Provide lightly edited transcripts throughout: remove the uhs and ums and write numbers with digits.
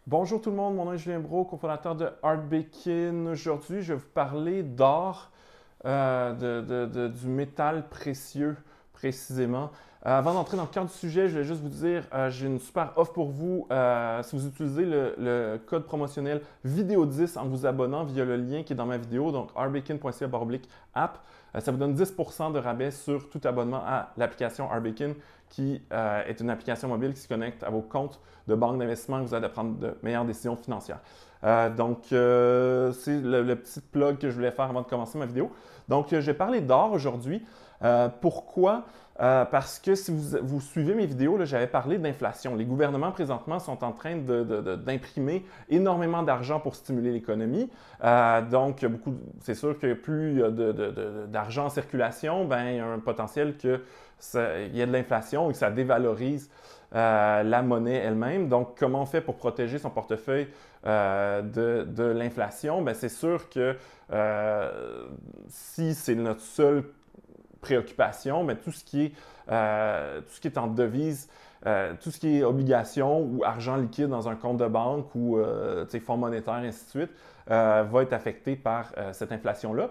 Bonjour tout le monde, mon nom est Julien Brault, cofondateur de Artbaking. Aujourd'hui, je vais vous parler d'or, du métal précieux précisément. Avant d'entrer dans le cœur du sujet, je voulais juste vous dire, j'ai une super offre pour vous. Si vous utilisez le code promotionnel vidéo10 en vous abonnant via le lien qui est dans ma vidéo, donc artbaking.ca/app, ça vous donne 10% de rabais sur tout abonnement à l'application Artbaking, qui est une application mobile qui se connecte à vos comptes de banque d'investissement et vous aide à prendre de meilleures décisions financières. C'est le petit plug que je voulais faire avant de commencer ma vidéo. Donc, je vais parler d'or aujourd'hui. Pourquoi? Parce que si vous suivez mes vidéos, j'avais parlé d'inflation. Les gouvernements présentement sont en train d'imprimer énormément d'argent pour stimuler l'économie. C'est sûr que plus il y a d'argent en circulation, ben, il y a un potentiel qu'il y ait de l'inflation et que ça dévalorise la monnaie elle-même. Donc, comment on fait pour protéger son portefeuille de l'inflation? Ben, c'est sûr que si c'est notre seule préoccupation, mais tout ce qui est en devise, tout ce qui est obligation ou argent liquide dans un compte de banque ou fonds monétaires, ainsi de suite, va être affecté par cette inflation-là.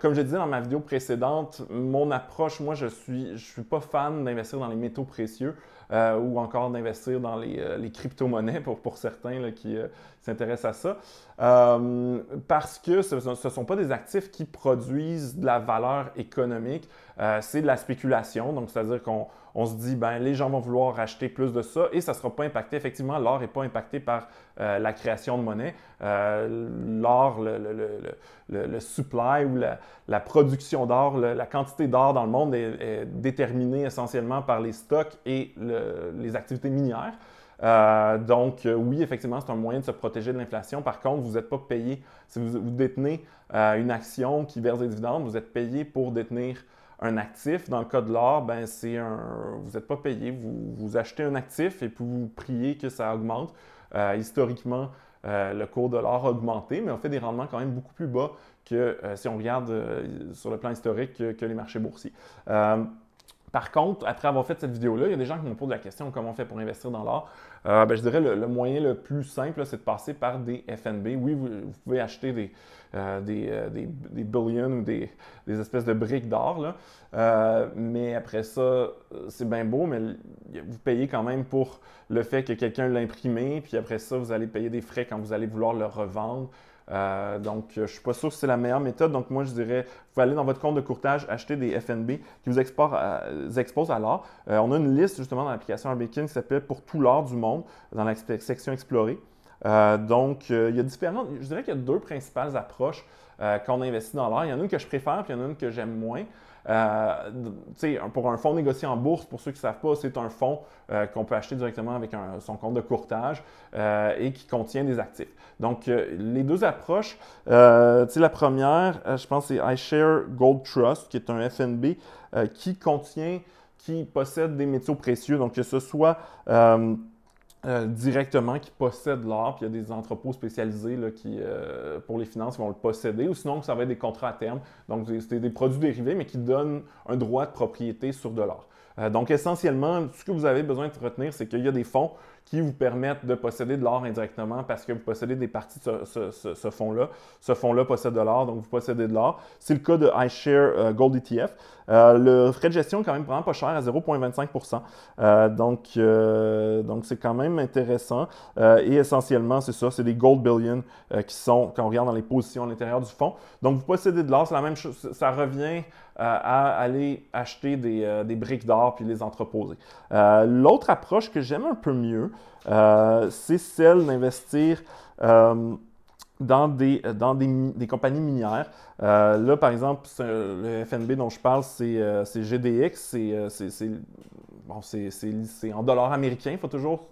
Comme je disais dans ma vidéo précédente, mon approche, moi, je suis pas fan d'investir dans les métaux précieux ou encore d'investir dans les crypto-monnaies pour certains là, qui s'intéressent à ça. Parce que ce ne sont pas des actifs qui produisent de la valeur économique, c'est de la spéculation. Donc, c'est-à-dire qu'on se dit, ben, les gens vont vouloir acheter plus de ça et ça ne sera pas impacté. Effectivement, l'or n'est pas impacté par la création de monnaie. L'or, le supply ou la production d'or, la quantité d'or dans le monde est déterminée essentiellement par les stocks et les activités minières. Oui, effectivement, c'est un moyen de se protéger de l'inflation. Par contre, vous n'êtes pas payé. Si vous détenez une action qui verse des dividendes, vous êtes payé pour détenir un actif. Dans le cas de l'or, ben, vous n'êtes pas payé. Vous achetez un actif et puis vous priez que ça augmente. Historiquement, le cours de l'or a augmenté, mais on fait des rendements quand même beaucoup plus bas que si on regarde sur le plan historique que les marchés boursiers. Par contre, après avoir fait cette vidéo-là, il y a des gens qui me posent la question comment on fait pour investir dans l'or. Je dirais le moyen le plus simple, c'est de passer par des FNB. Oui, vous pouvez acheter des bullions ou des espèces de briques d'or, mais après ça, c'est bien beau, mais vous payez quand même pour le fait que quelqu'un l'a imprimé, puis après ça, vous allez payer des frais quand vous allez vouloir le revendre. Je ne suis pas sûr que c'est la meilleure méthode. Donc, moi, je dirais, vous pouvez aller dans votre compte de courtage, acheter des FNB qui vous exposent à l'or. On a une liste, justement, dans l'application Artbaking qui s'appelle Pour tout l'or du monde, dans la section Explorer. Il y a différentes, je dirais qu'il y a deux principales approches quand on investit dans l'or. Il y en a une que je préfère, puis il y en a une que j'aime moins. Pour un fonds négocié en bourse, pour ceux qui ne savent pas, c'est un fonds qu'on peut acheter directement avec son compte de courtage et qui contient des actifs. Donc, les deux approches, la première, je pense, c'est iShares Gold Trust, qui est un FNB qui possède des métaux précieux, donc que ce soit directement qui possèdent l'or, puis il y a des entrepôts spécialisés là, pour les finances qui vont le posséder, ou sinon ça va être des contrats à terme, donc c'est des produits dérivés, mais qui donnent un droit de propriété sur de l'or. Donc essentiellement, ce que vous avez besoin de retenir, c'est qu'il y a des fonds qui vous permettent de posséder de l'or indirectement parce que vous possédez des parties de ce fonds-là. Ce fonds-là possède de l'or, donc vous possédez de l'or. C'est le cas de iShares Gold ETF. Le frais de gestion est quand même vraiment pas cher, à 0,25 donc c'est quand même intéressant. Et essentiellement, c'est ça, c'est des Gold Billion qui sont, quand on regarde dans les positions à l'intérieur du fonds. Donc vous possédez de l'or, c'est la même chose, ça revient à aller acheter des briques d'or puis les entreposer. L'autre approche que j'aime un peu mieux, c'est celle d'investir dans des compagnies minières. Là, par exemple, le FNB dont je parle, c'est GDX. C'est en dollars américains. Il faut toujours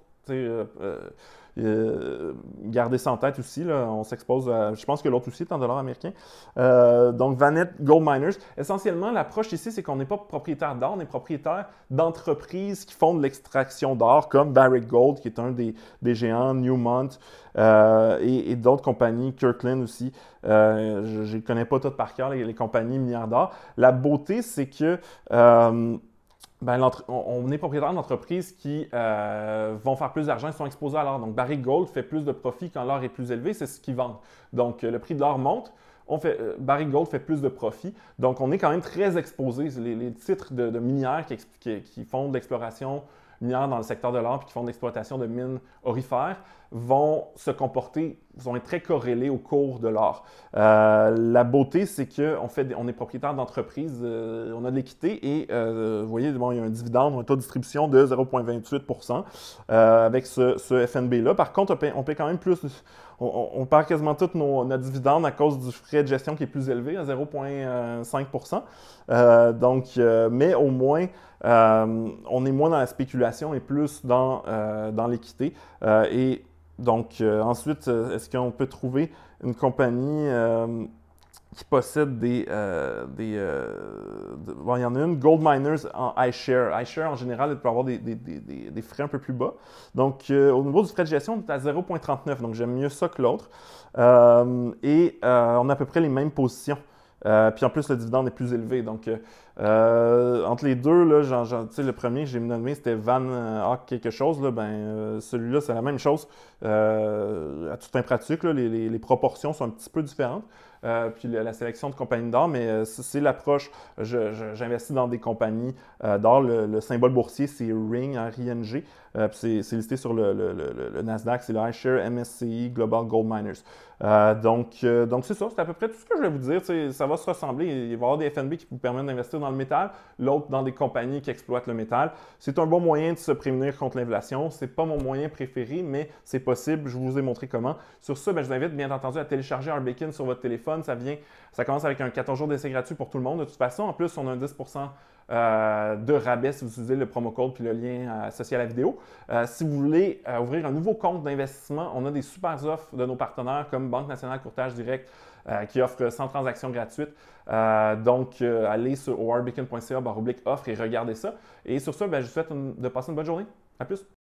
garder ça en tête aussi. Là, on s'expose à, je pense que l'autre aussi est en dollars américains. Donc, Vanet Gold Miners. Essentiellement, l'approche ici, c'est qu'on n'est pas propriétaire d'or, on est propriétaire d'entreprises qui font de l'extraction d'or, comme Barrick Gold, qui est un des géants, Newmont et d'autres compagnies, Kirkland aussi. Je ne connais pas toutes par cœur, les compagnies minières d'or. La beauté, c'est que Ben, on est propriétaire d'entreprises qui vont faire plus d'argent, ils sont exposés à l'or. Donc, Barrick Gold fait plus de profit quand l'or est plus élevé, c'est ce qu'ils vendent. Donc, le prix de l'or monte, Barrick Gold fait plus de profit. Donc, on est quand même très exposé. Les titres de minières qui font de l'exploration minière dans le secteur de l'or et qui font de l'exploitation de mines aurifères vont se comporter, vont être très corrélés au cours de l'or. La beauté, c'est qu'on est propriétaire d'entreprise, on a de l'équité et vous voyez, bon, il y a un dividende, un taux de distribution de 0,28 avec ce FNB-là. Par contre, on paie quand même plus. On perd quasiment tout notre dividende à cause du frais de gestion qui est plus élevé, à 0,5 mais au moins, on est moins dans la spéculation et plus dans l'équité. Et donc, ensuite, est-ce qu'on peut trouver une compagnie qui possède bon, il y en a une, Gold Miners en iShare. iShare, en général, elle peut avoir des frais un peu plus bas. Donc, au niveau du frais de gestion, on est à 0,39. Donc, j'aime mieux ça que l'autre. On a à peu près les mêmes positions. Puis en plus, le dividende est plus élevé. Donc, entre les deux, là, le premier que j'ai nommé, c'était Van Hock quelque chose. Là, celui-là, c'est la même chose. À toute fin pratique, là, les proportions sont un petit peu différentes. Puis la sélection de compagnies d'or, mais c'est l'approche. J'investis dans des compagnies d'or. Le symbole boursier, c'est RING, R-I-N-G. C'est listé sur le Nasdaq, c'est le iShares MSCI Global Gold Miners. Donc c'est ça, c'est à peu près tout ce que je vais vous dire. Ça va se ressembler. Il va y avoir des FNB qui vous permettent d'investir dans le métal, l'autre dans des compagnies qui exploitent le métal. C'est un bon moyen de se prémunir contre l'inflation. Ce n'est pas mon moyen préféré, mais c'est possible. Je vous ai montré comment. Sur ça, je vous invite bien entendu à télécharger Arbekin sur votre téléphone. Ça commence avec un 14 jours d'essai gratuit pour tout le monde. De toute façon, en plus, on a un 10% de rabais si vous utilisez le promo code puis le lien associé à la vidéo. Si vous voulez ouvrir un nouveau compte d'investissement, on a des super offres de nos partenaires comme Banque nationale courtage direct qui offre 100 transactions gratuites. Allez sur arbkin.ca/offre et regardez ça. Et sur ça, je vous souhaite de passer une bonne journée. À plus!